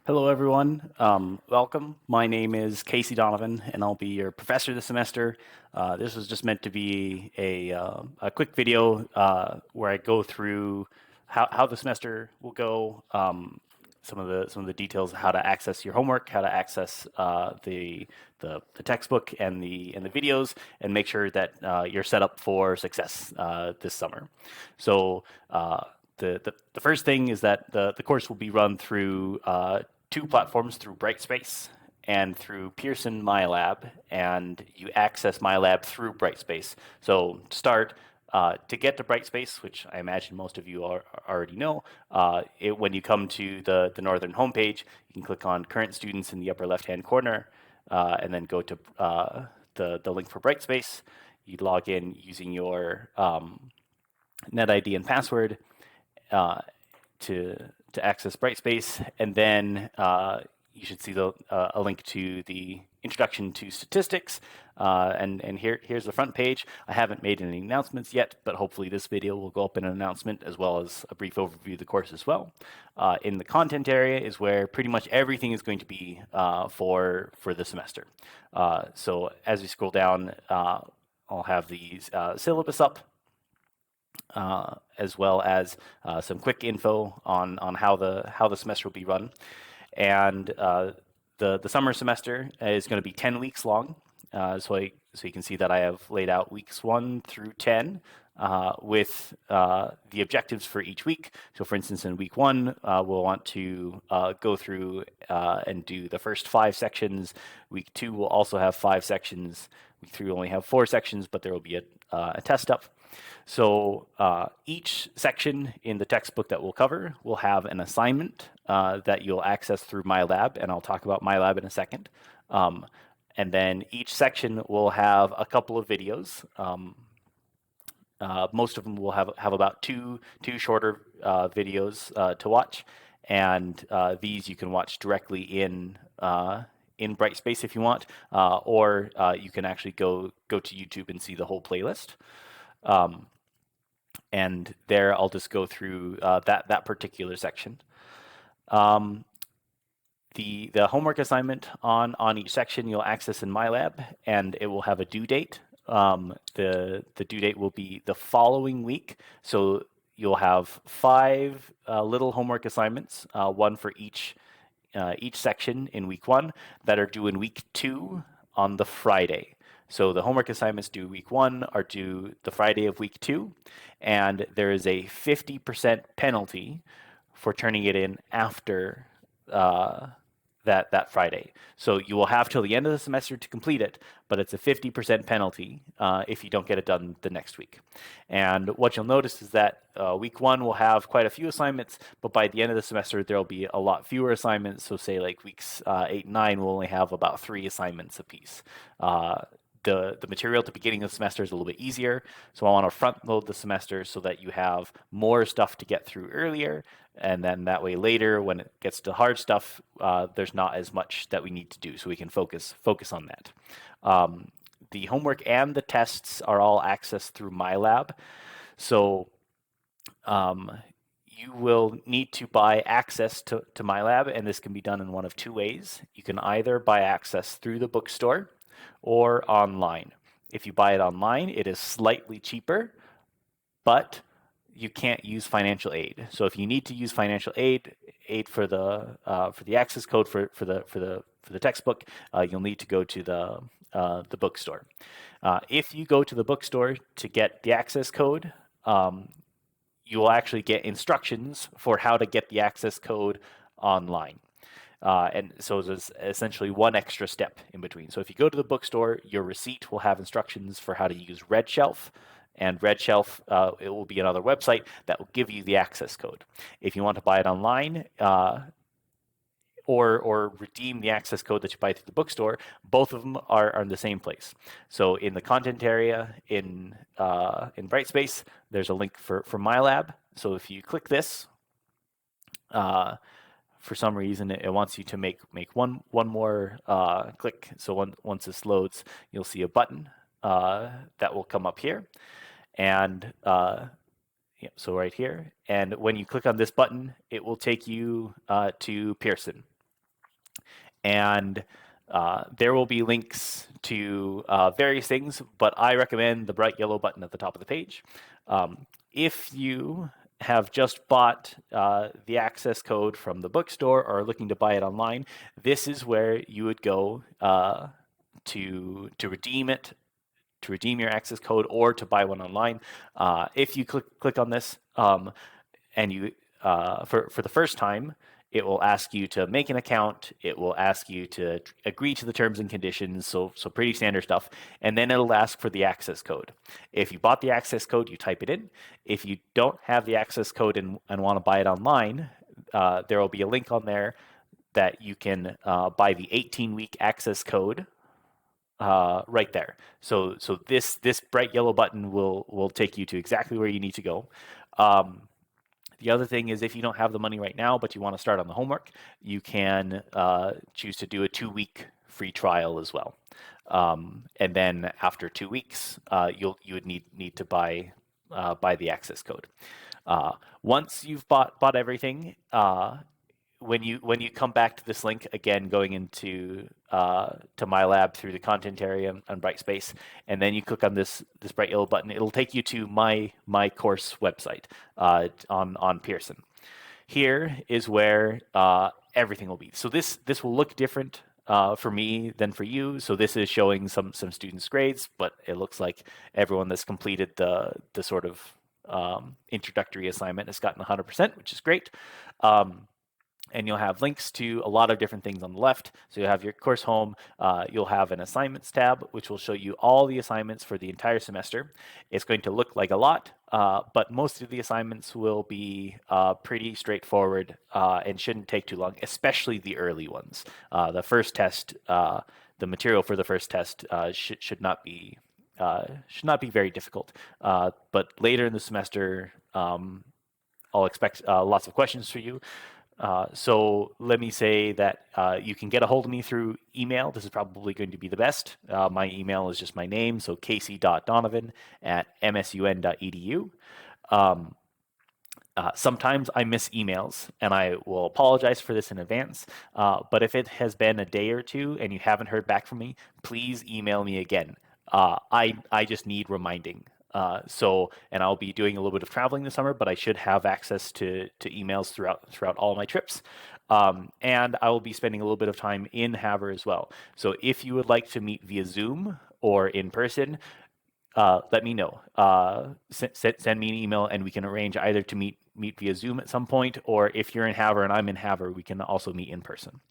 Hello, everyone. Welcome. My name is Casey Donovan, and I'll be your professor this semester. This was just meant to be a quick video where I go through how the semester will go, some of the details of how to access your homework, how to access the textbook and the videos, and make sure that you're set up for success this summer. So. The first thing is that the course will be run through two platforms, through Brightspace and through Pearson MyLab, and you access MyLab through Brightspace. So to start, to get to Brightspace, which I imagine most of you already know, when you come to the Northern homepage, you can click on Current Students in the upper left-hand corner, and then go to the link for Brightspace. You log in using your net ID and password, to access Brightspace, and then you should see a link to the introduction to statistics, and here's the front page. I haven't made any announcements yet, but hopefully this video will go up in an announcement as well as a brief overview of the course as well. In the content area is where pretty much everything is going to be for the semester. So as we scroll down, I'll have the syllabus up, as well as some quick info on how the semester will be run. And the summer semester is going to be 10 weeks long. So you can see that I have laid out weeks 1 through 10 with the objectives for each week. So for instance, in week 1, we'll want to go through and do the first 5 sections. Week 2 will also have 5 sections. Week 3 will only have 4 sections, but there will be a test up. So each section in the textbook that we'll cover will have an assignment that you'll access through MyLab, and I'll talk about MyLab in a second. And then each section will have a couple of videos. Most of them will have about two shorter videos to watch, and these you can watch directly in Brightspace if you want, or you can actually go to YouTube and see the whole playlist. And there I'll just go through that particular section. The homework assignment on each section you'll access in MyLab, and it will have a due date. The due date will be the following week, so you'll have 5 little homework assignments, one for each section in week 1, that are due in week 2 on the Friday. So the homework assignments due week 1 are due the Friday of week 2, and there is a 50% penalty for turning it in after that Friday. So you will have till the end of the semester to complete it, but it's a 50% penalty if you don't get it done the next week. And what you'll notice is that week 1 will have quite a few assignments, but by the end of the semester there'll be a lot fewer assignments. So say like weeks 8 and 9 will only have about 3 assignments apiece. The material at the beginning of the semester is a little bit easier, so I want to front load the semester so that you have more stuff to get through earlier, and then that way later when it gets to hard stuff, there's not as much that we need to do, so we can focus on that. The homework and the tests are all accessed through MyLab, so you will need to buy access to MyLab, and this can be done in one of 2 ways. You can either buy access through the bookstore or online. If you buy it online, it is slightly cheaper, but you can't use financial aid. So if you need to use financial aid for the access code for the textbook, you'll need to go to the bookstore. If you go to the bookstore to get the access code, you will actually get instructions for how to get the access code online. And so there's essentially one extra step in between. So if you go to the bookstore, your receipt will have instructions for how to use RedShelf. And RedShelf, it will be another website that will give you the access code. If you want to buy it online, or redeem the access code that you buy through the bookstore, both of them are in the same place. So in the content area in Brightspace, there's a link for MyLab. So if you click this, for some reason it wants you to make one more click. So once this loads, you'll see a button that will come up here, and so right here. And when you click on this button, it will take you to Pearson. and there will be links to various things, but I recommend the bright yellow button at the top of the page. If you have just bought the access code from the bookstore or are looking to buy it online, this is where you would go to redeem it, to redeem your access code, or to buy one online. If you click on this and you for the first time, it will ask you to make an account. It will ask you to agree to the terms and conditions, so pretty standard stuff. And then it'll ask for the access code. If you bought the access code, you type it in. If you don't have the access code and want to buy it online, there will be a link on there that you can buy the 18-week access code right there. So this bright yellow button will take you to exactly where you need to go. The other thing is, if you don't have the money right now, but you want to start on the homework, you can choose to do a 2-week free trial as well. And then after 2 weeks, you would need to buy the access code. Once you've bought everything, when you come back to this link again, going into to my lab through the content area on Brightspace, and then you click on this bright yellow button, it'll take you to my course website on Pearson. Here is where everything will be. So this will look different for me than for you. So this is showing some students' grades, but it looks like everyone that's completed the sort of introductory assignment has gotten 100%, which is great. And you'll have links to a lot of different things on the left. So you'll have your course home, you'll have an assignments tab, which will show you all the assignments for the entire semester. It's going to look like a lot, but most of the assignments will be pretty straightforward and shouldn't take too long, especially the early ones. The first test, the material for the first test should not be very difficult. But later in the semester, I'll expect lots of questions for you. So let me say that you can get a hold of me through email. This is probably going to be the best. My email is just my name, so casey.donovan@msun.edu. Sometimes I miss emails, and I will apologize for this in advance. But if it has been a day or two and you haven't heard back from me, please email me again. I just need reminding. And I'll be doing a little bit of traveling this summer, but I should have access to emails throughout all of my trips. And I will be spending a little bit of time in Havre as well. So if you would like to meet via Zoom or in person, let me know. Send me an email, and we can arrange either to meet via Zoom at some point, or if you're in Havre and I'm in Havre, we can also meet in person.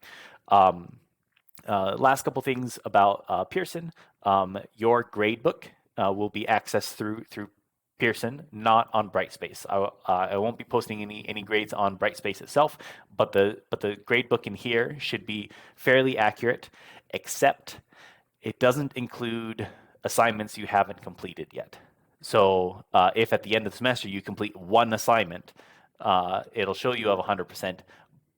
Last couple things about Pearson. Your gradebook will be accessed through Pearson, not on Brightspace. I won't be posting any grades on Brightspace itself, but the gradebook in here should be fairly accurate, except it doesn't include assignments you haven't completed yet. So if at the end of the semester you complete one assignment, it'll show you have 100%,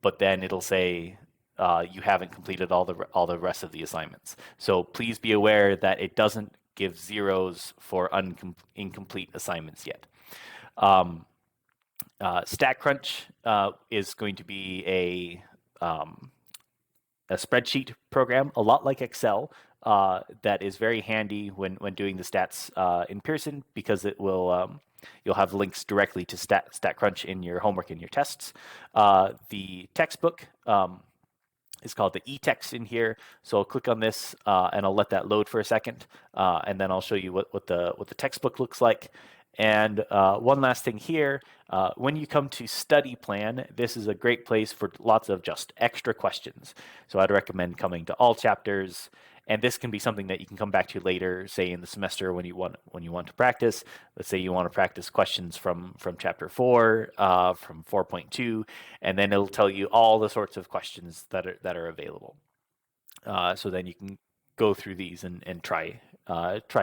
but then it'll say you haven't completed all the rest of the assignments. So please be aware that it doesn't give zeros for incomplete assignments yet. Statcrunch is going to be a spreadsheet program, a lot like Excel, that is very handy when doing the stats in Pearson, because it will you'll have links directly to Statcrunch in your homework and your tests. The textbook is called the e-text in here. So I'll click on this and I'll let that load for a second, and then I'll show you what the textbook looks like. And one last thing here, when you come to study plan, this is a great place for lots of just extra questions. So I'd recommend coming to all chapters, and this can be something that you can come back to later, say in the semester when you want to practice. Let's say you want to practice questions from chapter 4, from 4.2, and then it'll tell you all the sorts of questions that are available. So then you can go through these and try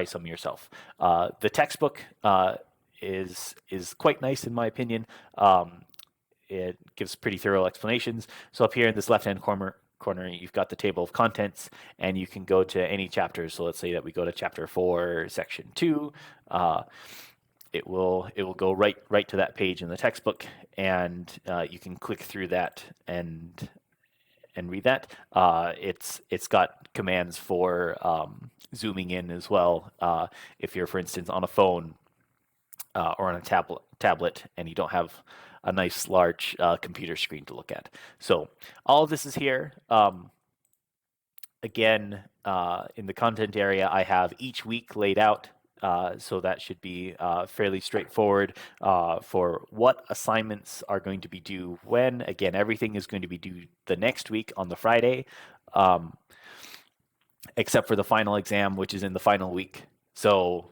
some yourself. The textbook is quite nice in my opinion. It gives pretty thorough explanations. So up here in this left-hand corner, you've got the table of contents, and you can go to any chapter. So let's say that we go to chapter 4, section 2. It will go right to that page in the textbook, and you can click through that and and read that. It's got commands for zooming in as well. If you're, for instance, on a phone or on a tablet and you don't have a nice large computer screen to look at. So all of this is here. Again, in the content area, I have each week laid out. So that should be fairly straightforward for what assignments are going to be due when. Again, everything is going to be due the next week on the Friday, except for the final exam, which is in the final week. So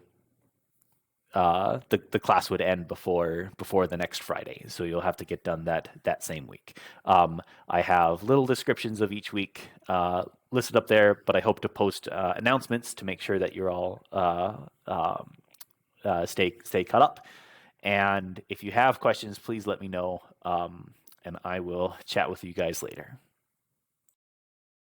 the class would end before the next Friday, so you'll have to get done that same week. I have little descriptions of each week listed up there, but I hope to post announcements to make sure that you're all stay caught up. And if you have questions, please let me know, and I will chat with you guys later.